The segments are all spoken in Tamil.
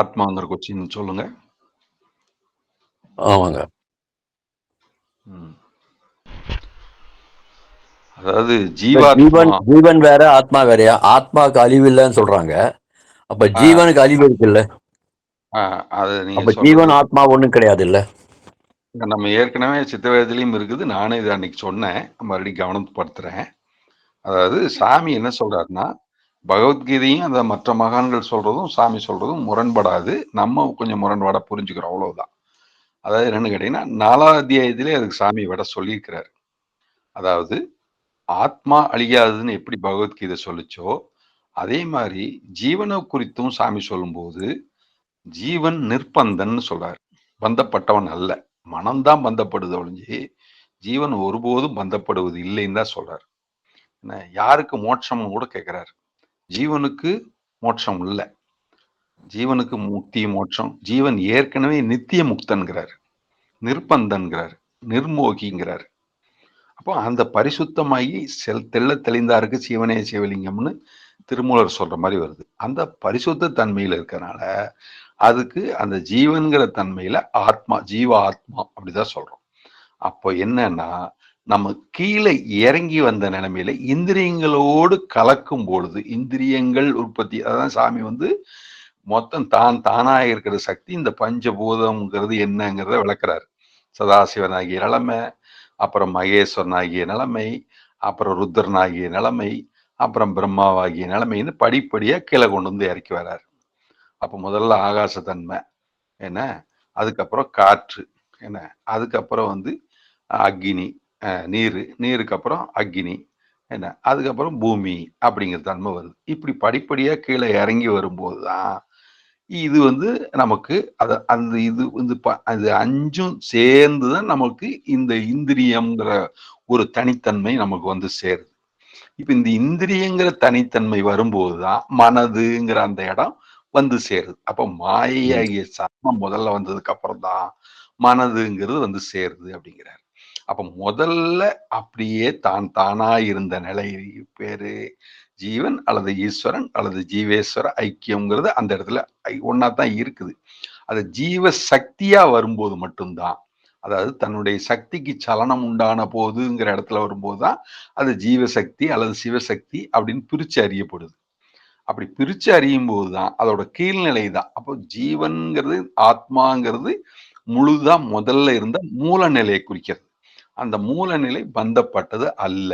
ஆத்மாங்கிற கொஸ்டின் சொல்லுங்க. ஆமாங்க. ம். அதாவது இப்ப ஜீவாத்மா. ஜீவன் வேற ஆத்மா வேறயா? ஆத்மாக்கு அழிவு இல்லைன்னு சொல்றாங்க. அப்ப ஆ, ஜீவனுக்கு அழிவு இருக்குல்ல? ஆ, அது நீங்க அப்ப சொல்றது ஜீவன் ஆத்மா ஒண்ணும் கிடையாது இல்ல? நம்ம ஏற்கனவே சித்தவேதத்திலயும் இருக்குது. நானே இதை அன்னைக்கு சொன்னேன். மறுபடியும் கவனப்படுத்துறேன். அதாவது சாமி என்ன சொல்றாருன்னா, பகவத்கீதையும் அந்த மற்ற மகான்கள் சொல்றதும் சாமி சொல்றதும் முரண்படாது. நம்ம கொஞ்சம் முரண்பாடா புரிஞ்சுக்கிறோம், அவ்வளவுதான். அதாவது என்னன்னு கேட்டீங்கன்னா, 4ஆம் அத்தியாயத்திலே அதுக்கு சாமி விட சொல்லியிருக்கிறாரு. அதாவது ஆத்மா அழியாதுன்னு எப்படி பகவத்கீதை சொல்லுச்சோ, அதே மாதிரி ஜீவனை குறித்தும் சாமி சொல்லும்போது ஜீவன் நிர்பந்தன்னு சொல்றாரு. பந்தப்பட்டவன் அல்ல. மனம்தான் பந்தப்படுது ஒழிஞ்சு ஜீவன் ஒருபோதும் பந்தப்படுவது இல்லைன்னு தான் சொல்றாரு. என்ன, யாருக்கு மோட்சம்னு கூட கேட்கிறாரு. ஜீவனுக்கு மோட்சம் இல்லை. ஜீவனுக்கு முக்தி மோட்சம், ஜீவன் ஏற்கனவே நித்திய முக்தன்கிறார், நிர்பந்தன்கிறார், நிர்மோகிங்கிறார். அப்போ அந்த பரிசுத்தமாகி தெள்ள தெளிந்தாருக்கு சிவனே சிவலிங்கம்னு திருமூலர் சொல்ற மாதிரி வருது. அந்த பரிசுத்த தன்மையில இருக்கறனால அதுக்கு அந்த ஜீவன்கிற தன்மையில ஆத்மா, ஜீவ ஆத்மா அப்படிதான் சொல்றோம். அப்போ என்னன்னா, நம்ம கீழே இறங்கி வந்த நிலைமையில இந்திரியங்களோடு கலக்கும் பொழுது, இந்திரியங்கள் உற்பத்தி, அதான் சாமி மொத்தம் தானா இருக்கிற சக்தி இந்த பஞ்சபூதம்ங்கிறது என்னங்கிறத விளக்குறாரு. சதாசிவனாகிய நிலைமை, அப்புறம் மகேஸ்வரனாகிய நிலைமை, அப்புறம் ருத்ரனாகிய நிலைமை, அப்புறம் பிரம்மாவாகிய நிலைமைன்னு படிப்படியா கீழே கொண்டு வந்து இறக்கி வர்றாரு. அப்ப முதல்ல ஆகாசத்தன்மை என்ன, அதுக்கப்புறம் காற்று என்ன, அதுக்கப்புறம் அக்னி, நீருக்கு அப்புறம் அக்னி என்ன, அதுக்கப்புறம் பூமி அப்படிங்கிற தன்மை வருது. இப்படி படிப்படியா கீழே இறங்கி வரும்போதுதான் இது நமக்கு அந்த இது அது 5ம் சேர்ந்துதான் நமக்கு இந்த இந்திரியம்ங்கிற ஒரு தனித்தன்மை நமக்கு சேருது. இப்ப இந்த இந்திரியங்கிற தனித்தன்மை வரும்போதுதான் மனதுங்கிற அந்த இடம் சேருது. அப்ப மாயையாகிய சர்மம் முதல்ல வந்ததுக்கு அப்புறம் தான் மனதுங்கிறது சேருது அப்படிங்கிறார். அப்ப முதல்ல அப்படியே தானா இருந்த நிலை பேரு ஜீவன் அல்லது ஈஸ்வரன் அல்லது ஜீவேஸ்வர ஐக்கியம்ங்கிறது அந்த இடத்துல ஒன்னாதான் இருக்குது. அது ஜீவ சக்தியா வரும்போது மட்டும்தான், அதாவது தன்னுடைய சக்திக்கு சலனம் உண்டான போதுங்கிற இடத்துல வரும்போதுதான் அது ஜீவசக்தி அல்லது சிவசக்தி அப்படின்னு பிரிச்சு அறியப்படுது. அப்படி பிரிச்சு அறியும் போதுதான் அதோட கீழ்நிலை தான். அப்போ ஜீவன்கிறது ஆத்மாங்கிறது முழுதான் முதல்ல இருந்த மூல நிலையை குறிக்கிறது. அந்த மூல நிலை பந்தப்பட்டது அல்ல,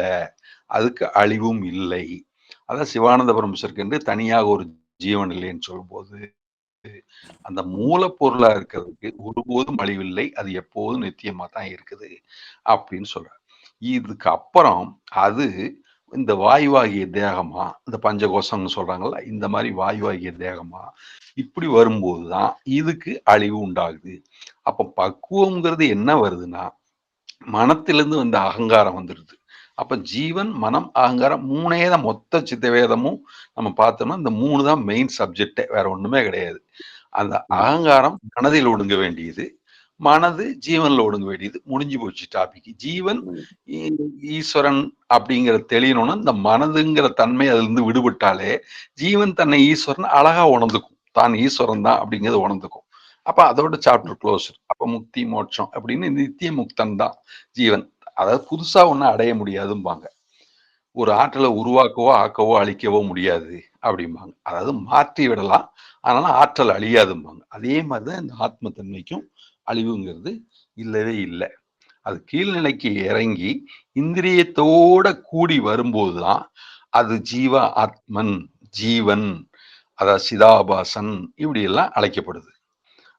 அதுக்கு அழிவும் இல்லை. அதான் சிவானந்த பரமேஸ்வருக்கு என்று தனியாக ஒரு ஜீவன் இல்லைன்னு சொல்லும்போது அந்த மூலப்பொருளா இருக்கிறதுக்கு ஒருபோதும் அழிவில்லை, அது எப்போதும் நித்தியமா தான் இருக்குது அப்படின்னு சொல்றாரு. இதுக்கு அப்புறம் அது இந்த வாயுவாகிய தேகமா, இந்த பஞ்சகோஷம்னு சொல்றாங்கல்ல, இந்த மாதிரி வாயுவாகிய தேகமா இப்படி வரும்போதுதான் இதுக்கு அழிவு உண்டாகுது. அப்ப பக்குவம்ங்கிறது என்ன வருதுன்னா, மனத்திலிருந்து வந்த அகங்காரம் வந்துடுது. அப்ப ஜீவன், மனம், அகங்காரம் 3 தான் மொத்த சித்த வேதமும் நம்ம பார்த்தோம்னா இந்த 3 தான் மெயின் சப்ஜெக்டே, வேற ஒண்ணுமே கிடையாது. அந்த அகங்காரம் மனதில் ஒடுங்க வேண்டியது, மனது ஜீவன்ல ஒடுங்க வேண்டியது. முடிஞ்சு போச்சு டாபிக். ஜீவன் ஈஸ்வரன் அப்படிங்கிற தெளியணும்னா இந்த மனதுங்கிற தன்மை அதுல இருந்து விடுபட்டாலே ஜீவன் தன்னை ஈஸ்வரன் அழகா உணர்ந்துக்கும், தான் ஈஸ்வரன் தான் அப்படிங்கிறது உணர்ந்துக்கும். அப்ப அதோட சாப்டர் க்ளோஸ். அப்ப முக்தி மோட்சம் அப்படின்னு நித்திய முக்தன் தான் ஜீவன். அதாவது புதுசா ஒண்ணு அடைய முடியாதும்பாங்க. ஒரு ஆற்றலை உருவாக்கவோ ஆக்கவோ அழிக்கவோ முடியாது அப்படிம்பாங்க. அதாவது மாற்றி விடலாம், அதனால ஆற்றல் அழியாதும்பாங்க. அதே மாதிரிதான் இந்த ஆத்ம தன்மைக்கும் அழிவுங்கிறது இல்லவே இல்லை. அது கீழ்நிலைக்கு இறங்கி இந்திரியத்தோட கூடி வரும்போதுதான் அது ஜீவ ஆத்மன், ஜீவன், அதாவது சிதாபாசன் இப்படி எல்லாம் அழைக்கப்படுது.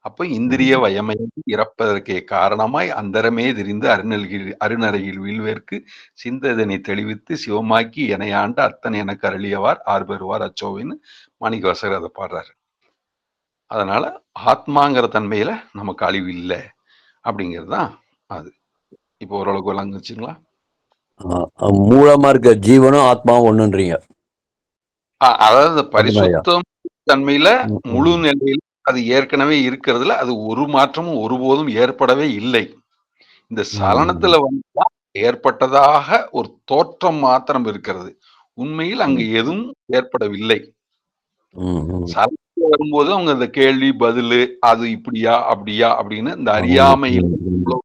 அப்ப இந்திரிய வயமயம் இறப்பதற்கே காரணமாய் அந்தரமே தெரிந்து அருணறையில் வீழ்வேற்கு சிந்ததனை தெளிவித்து சிவமாக்கி எனையாண்ட அத்தனை எனக்கு அருளியவார் ஆர்பெறுவார் அச்சோவின்னு மாணிக்கவாசகர் அதை பாடுறாரு. அதனால ஆத்மாங்கிற தன்மையில நமக்கு அழிவு இல்லை அப்படிங்கிறது தான் அது. இப்போ ஓரளவுக்கு விளங்குச்சுங்களா? மூலமா இருக்க ஜீவனும் ஆத்மாவும் ஒண்ணுன்றீங்க. அதாவது பரிசுத்தம் தன்மையில முழு நிலையில் அது ஏற்கனவே இருக்கிறதுல அது ஒரு மாற்றமும் ஒருபோதும் ஏற்படவே இல்லை. இந்த சலனத்துல ஏற்பட்டதாக ஒரு தோற்றம் மாத்திரம் இருக்கிறது. உண்மையில் அங்கு எதுவும் ஏற்படவில்லை. வரும்போது அவங்க அந்த கேள்வி பதிலு அது இப்படியா அப்படியா அப்படின்னு இந்த ம், அறியாமையில் ம், ம்.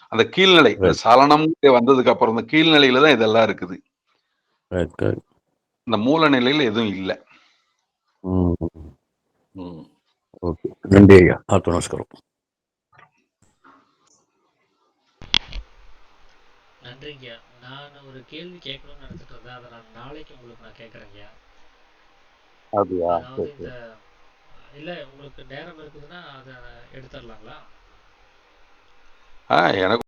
அந்த கீழ்நிலை இந்த Right, சலனம் வந்ததுக்கு அப்புறம் இந்த கீழ்நிலையில தான் இதெல்லாம் இருக்குது. right, right. இந்த மூல நிலையில எதுவும் இல்ல. ம். ம். ஓகே. நன்றி ஐயா. நமஸ்காரம். நன்றிங்கய்யா. நான் ஒரு கேள்வி கேட்கணும்னு நினைச்சிட்டு இருந்தேன். அதை நான் நாளைக்கு உங்களுக்கு நான் கேட்குறேங்கய்யா. அப்படியா? அதாவது சரி, இந்த சரி. இல்லை உங்களுக்கு நேரம் இருக்குதுன்னா அதை எடுத்துடலாங்களா? எனக்கு